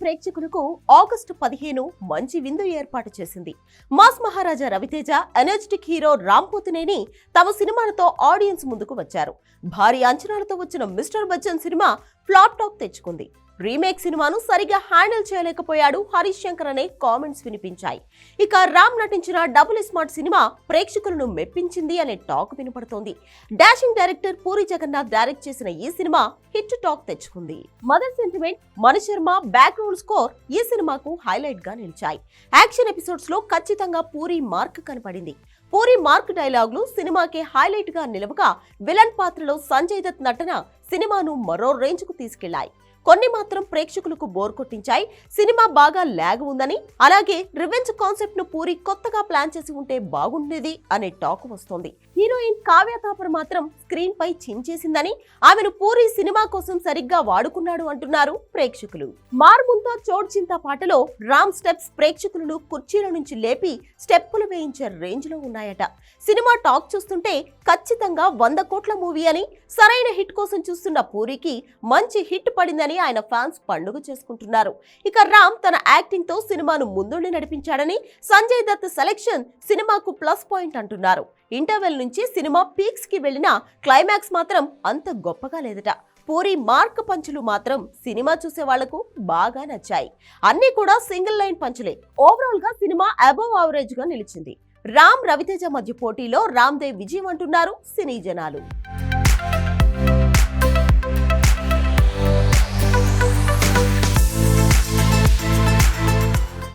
ప్రేక్షకులకు ఆగస్టు 15 మంచి విందు ఏర్పాటు చేసింది. మాస్ మహారాజా రవితేజ, ఎనర్జెటిక్ హీరో రామ్ పోతినేని తమ సినిమాలతో ఆడియన్స్ ముందుకు వచ్చారు. భారీ అంచనాలతో వచ్చిన mister Bachchan cinema flop talk తెచ్చుకుంది. రీమేక్ సినిమాను సరిగా హ్యాండిల్ చేయలేకపోయాడు హరీష్ శంకర్ అనే కామెంట్స్ వినిపించాయి. ఇక రామ్ నటించిన డబుల్ స్మార్ట్ సినిమా ప్రేక్షకులను మెప్పించింది అనే టాక్ వినపడుతోంది. Dashing director Puri Jagannath direct చేసిన ఈ సినిమా హిట్ టాక్ తెచ్చుకుంది. Mother sentiment, Mani Sharma background score ఈ సినిమాకు హైలైట్ గా నిలిచాయి. యాక్షన్ ఎపిసోడ్స్ లో ఖచ్చితంగా పూరి మార్క్ కనపడింది. పూరి మార్క్ డైలాగులు సినిమాకే హైలైట్ గా నిలవగా, విలన్ పాత్రలో సంజయ్ దత్ నటన సినిమాను మరో రేంజ్ కు తీసుకెళ్లాయి. కొన్ని మాత్రం ప్రేక్షకులకు బోర్ కొట్టించాయి. సినిమా బాగా ల్యాగ్ ఉందని, అలాగే రివెంజ్ కాన్సెప్ట్ ను పూరి కొత్తగా ప్లాన్ చేసి ఉంటే బాగుండేది అనే టాక్ వస్తోంది. హీరోయిన్ కావ్య థాపర్ మాత్రం స్క్రీన్ పై చించేసిందని, ఆమెను పూరి సినిమా కోసం సరిగ్గా వాడుకున్నాడు అంటున్నారు ప్రేక్షకులు. మార్ముంతా చోడ్ చింతా పాటలో రామ్ స్టెప్స్ ప్రేక్షకులను కుర్చీల నుంచి లేపి స్టెప్పులు వేయించే రేంజ్ లో ఉన్నాయట. సినిమా టాక్ చూస్తుంటే ఖచ్చితంగా 100 కోట్ల మూవీ అని, సరైన హిట్ కోసం చూస్తున్న పూరికి మంచి హిట్ పడిందని ఆయన ఫ్యాన్స్ పండుగ చేసుకుంటున్నారు. ఇక రామ్ తన యాక్టింగ్ తో సినిమాను ముందుండి నడిపించాడని, సంజయ్ దత్ సెలెక్షన్ సినిమాకు ప్లస్ పాయింట్ అంటున్నారు. ఇంటర్వెల్ నుంచి సినిమా పీక్స్ కి వెళ్లిన క్లైమాక్స్ మాత్రం అంత గొప్పగా లేదట. పూరి మార్క్ పంచులు మాత్రం సినిమా చూసే వాళ్లకు బాగా నచ్చాయి. అన్ని కూడా సింగిల్ లైన్ పంచులే. ఓవరాల్ గా సినిమా అబవ్ యావరేజ్ గా నిలిచింది. రామ్ రవితేజ మధ్య పోటీలో రామ్ దేవ్ విజయం అంటున్నారు సినీ జనాలు.